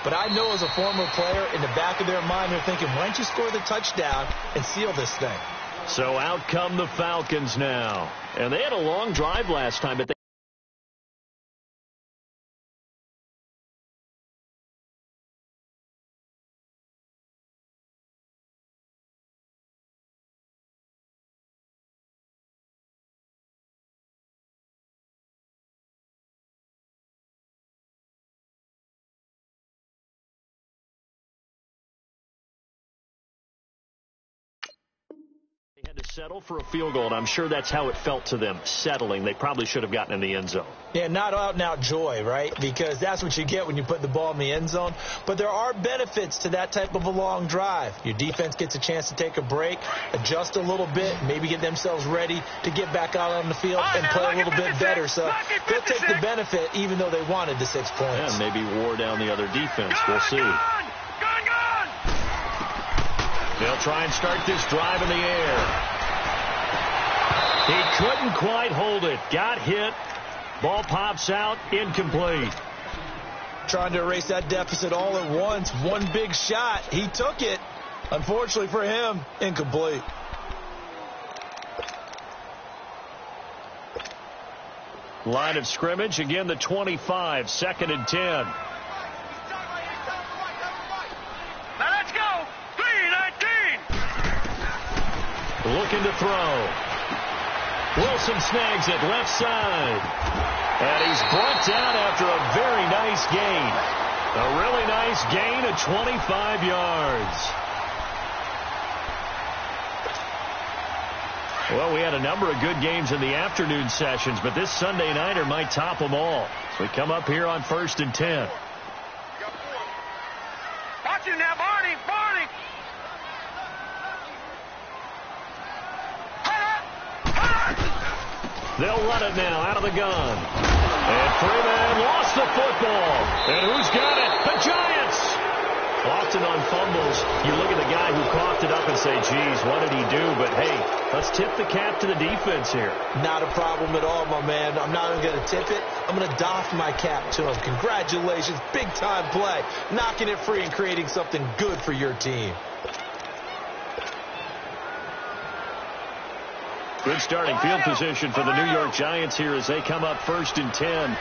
But I know as a former player, in the back of their mind, they're thinking, why don't you score the touchdown and seal this thing? So out come the Falcons now. And they had a long drive last time, but they had to settle for a field goal, and I'm sure that's how it felt to them, settling. They probably should have gotten in the end zone. Yeah, not out-and-out joy, right? Because that's what you get when you put the ball in the end zone. But there are benefits to that type of a long drive. Your defense gets a chance to take a break, adjust a little bit, maybe get themselves ready to get back out on the field and play a little bit better. So they'll take the benefit even though they wanted the 6 points. And maybe wore down the other defense. We'll see. They'll try and start this drive in the air. He couldn't quite hold it. Got hit. Ball pops out. Incomplete. Trying to erase that deficit all at once. One big shot. He took it. Unfortunately for him, incomplete. Line of scrimmage. Again, the 25. 2nd and 10. Looking to throw. Wilson snags it left side. And he's brought down after a very nice gain. A really nice gain of 25 yards. Well, we had a number of good games in the afternoon sessions, but this Sunday nighter might top them all. So we come up here on 1st and 10. Watch it now, Barney. Barney. They'll run it now out of the gun. And Freeman lost the football. And who's got it? The Giants. Often on fumbles, you look at the guy who coughed it up and say, geez, what did he do? But, hey, let's tip the cap to the defense here. Not a problem at all, my man. I'm not even going to tip it. I'm going to doff my cap to him. Congratulations. Big-time play. Knocking it free and creating something good for your team. Good starting field position for the New York Giants here as they come up 1st and 10.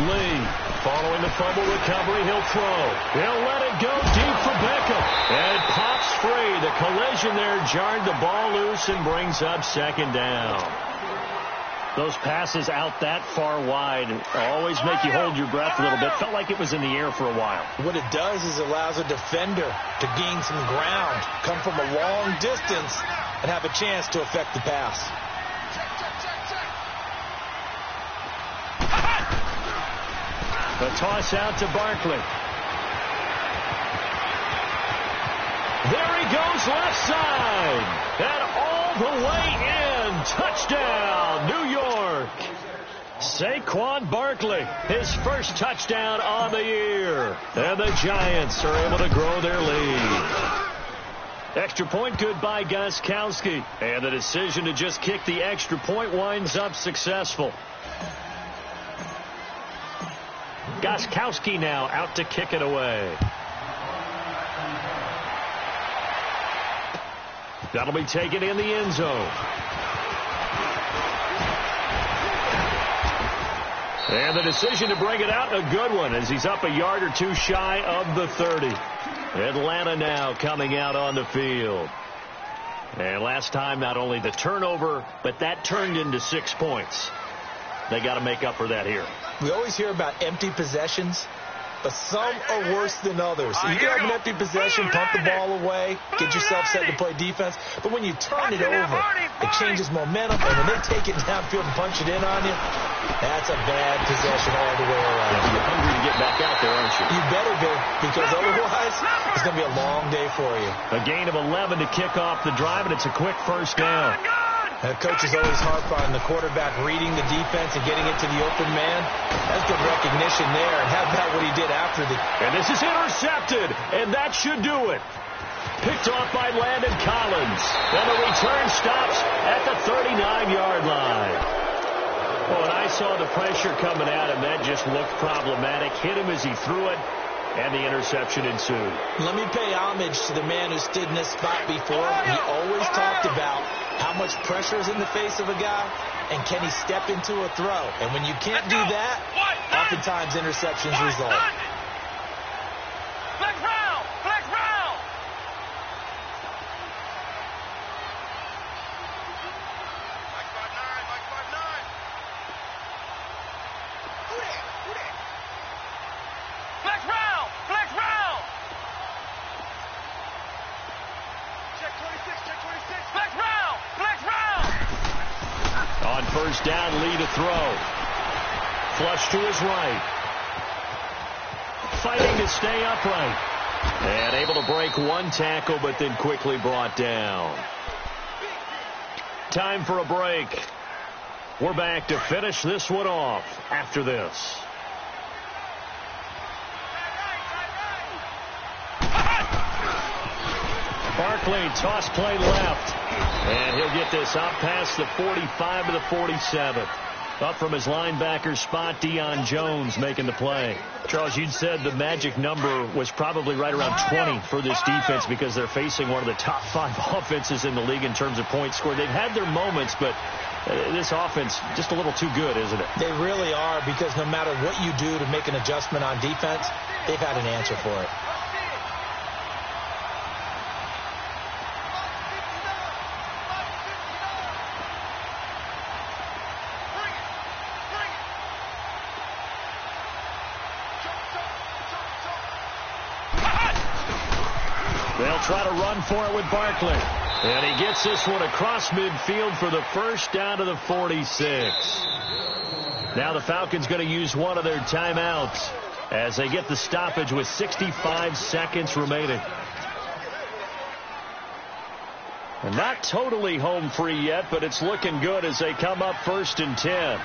Lee, following the fumble recovery, he'll throw. He'll let it go deep for Beckham. And it pops free. The collision there jarred the ball loose and brings up 2nd down. Those passes out that far wide always make you hold your breath a little bit. Felt like it was in the air for a while. What it does is allows a defender to gain some ground, come from a long distance, and have a chance to affect the pass. The toss out to Barkley. his left side. And all the way in. Touchdown, New York. Saquon Barkley, his first touchdown on the year. And the Giants are able to grow their lead. Extra point good by Gostkowski. And the decision to just kick the extra point winds up successful. Gostkowski now out to kick it away. That'll be taken in the end zone. And the decision to bring it out, a good one, as he's up a yard or two shy of the 30. Atlanta now coming out on the field. And last time, not only the turnover, but that turned into 6 points. They got to make up for that here. We always hear about empty possessions, but some are worse than others. You can have an empty possession, pump the ball away, get yourself set to play defense. But when you turn it over, it changes momentum. And when they take it downfield and punch it in on you, that's a bad possession all the way around. Yeah, you're hungry to get back out there, aren't you? You better be, because otherwise it's going to be a long day for you. A gain of 11 to kick off the drive, and it's a quick first down. Coach is always harp on the quarterback reading the defense and getting it to the open man. That's good recognition there. And how about what he did after the... And this is intercepted, and that should do it. Picked off by Landon Collins. And the return stops at the 39-yard line. Oh, and I saw the pressure coming at him. That just looked problematic. Hit him as he threw it, and the interception ensued. Let me pay homage to the man who stood in this spot before. He always talked about how much pressure is in the face of a guy, and can he step into a throw? And when you can't do that, oftentimes interceptions result. Flex round! Flex round! Mike 5'9", Mike 5'9". Who that? Who that? Flex round! Flex round! Check 26, check 26. Flex round! Flex round! On first down, Lee to throw. Flush to his right. Fighting to stay upright. And able to break one tackle, but then quickly brought down. Time for a break. We're back to finish this one off after this. Barkley, toss play left. And he'll get this out past the 45 to the 47. Up from his linebacker spot, Deion Jones making the play. Charles, you'd said the magic number was probably right around 20 for this defense because they're facing one of the top 5 offenses in the league in terms of points scored. They've had their moments, but this offense just a little too good, isn't it? They really are, because no matter what you do to make an adjustment on defense, they've had an answer for it. They'll try to run for it with Barkley. And he gets this one across midfield for the first down to the 46. Now the Falcons going to use one of their timeouts as they get the stoppage with 65 seconds remaining. And not totally home free yet, but it's looking good as they come up 1st and 10.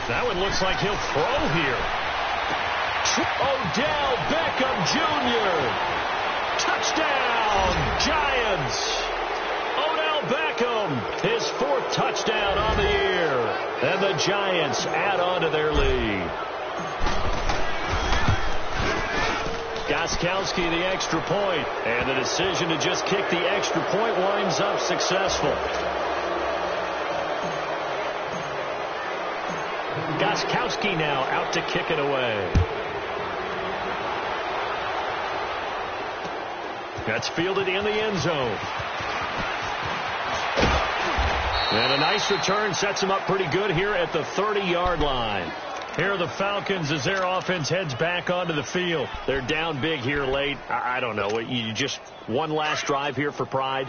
That one looks like he'll throw here. Odell Beckham Jr. Touchdown, Giants. Odell Beckham, his 4th touchdown on the year. And the Giants add on to their lead. Gostkowski the extra point. And the decision to just kick the extra point winds up successful. Gostkowski now out to kick it away. That's fielded in the end zone. And a nice return sets him up pretty good here at the 30-yard line. Here are the Falcons as their offense heads back onto the field. They're down big here late. I don't know. You just one last drive here for pride?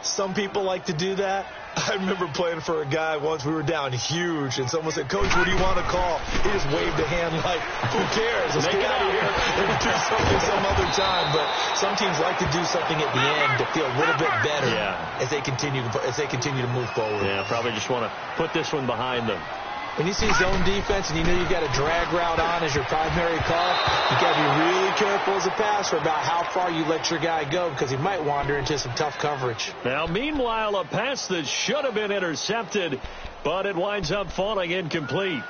Some people like to do that. I remember playing for a guy once. We were down huge, and someone said, "Coach, what do you want to call?" He just waved a hand like, "Who cares? Let's get out of here and do something some other time." But some teams like to do something at the end to feel a little bit better as they continue to move forward. Yeah, probably just want to put this one behind them. When you see zone defense and you know you've got a drag route on as your primary call, you got to be really careful as a passer about how far you let your guy go because he might wander into some tough coverage. Now, meanwhile, a pass that should have been intercepted, but it winds up falling incomplete.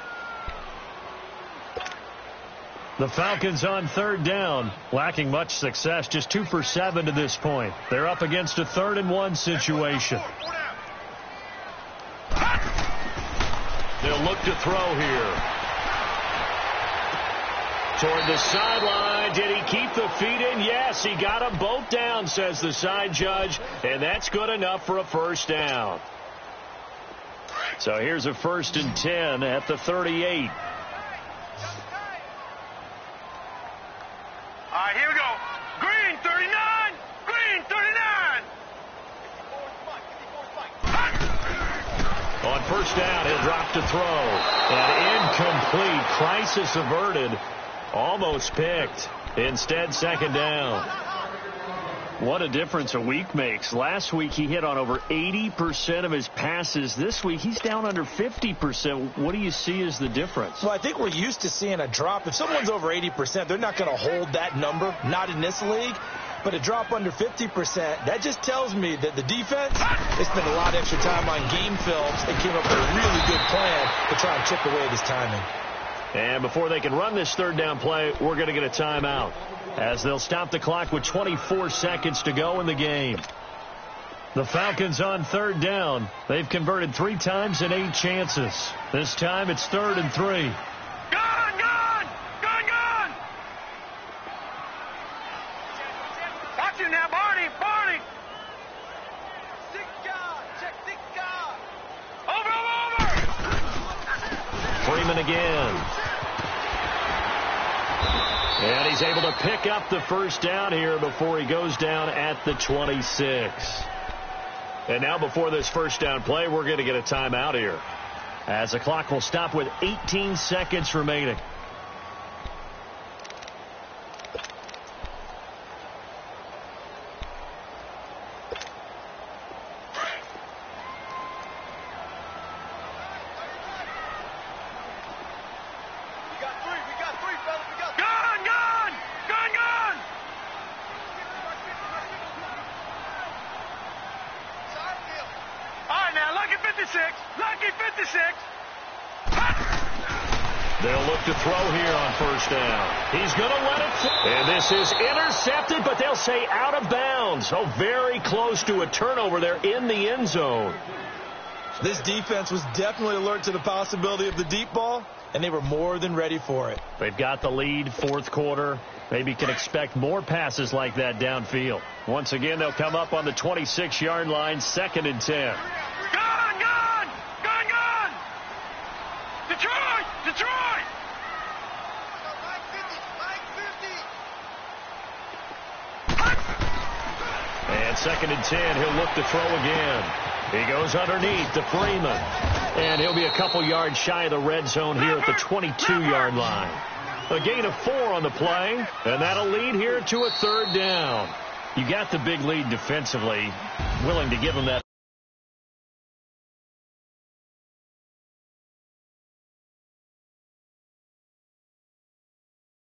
The Falcons on third down, lacking much success, just 2 for 7 to this point. They're up against a 3rd-and-1 situation. They'll look to throw here. Toward the sideline. Did he keep the feet in? Yes, he got them both down, says the side judge, and that's good enough for a first down. So here's a 1st and 10 at the 38. All right, here we go. Green, 39. Green, 39. On first down, he'll drop to throw. And incomplete. Crisis averted. Almost picked. Instead, 2nd down. What a difference a week makes. Last week, he hit on over 80% of his passes. This week, he's down under 50%. What do you see as the difference? Well, I think we're used to seeing a drop. If someone's over 80%, they're not going to hold that number. Not in this league. But a drop under 50%, that just tells me that the defense, they spent a lot of extra time on game films and came up with a really good plan to try and chip away this timing. And before they can run this 3rd down play, we're going to get a timeout as they'll stop the clock with 24 seconds to go in the game. The Falcons on 3rd down. They've converted 3 times in 8 chances. This time it's 3rd and 3. Now, Barney. Over. Freeman again. And he's able to pick up the first down here before he goes down at the 26. And now before this first down play, we're going to get a timeout here, as the clock will stop with 18 seconds remaining. They'll look to throw here on first down. He's going to let it fly. And this is intercepted, but they'll say out of bounds. Oh, very close to a turnover there in the end zone. This defense was definitely alert to the possibility of the deep ball, and they were more than ready for it. They've got the lead, 4th quarter. Maybe can expect more passes like that downfield. Once again, they'll come up on the 26-yard line, 2nd and 10. Detroit! And 2nd and 10, he'll look to throw again. He goes underneath to Freeman. And he'll be a couple yards shy of the red zone here at the 22-yard line. A gain of 4 on the play, and that'll lead here to a 3rd down. You got the big lead defensively, willing to give him that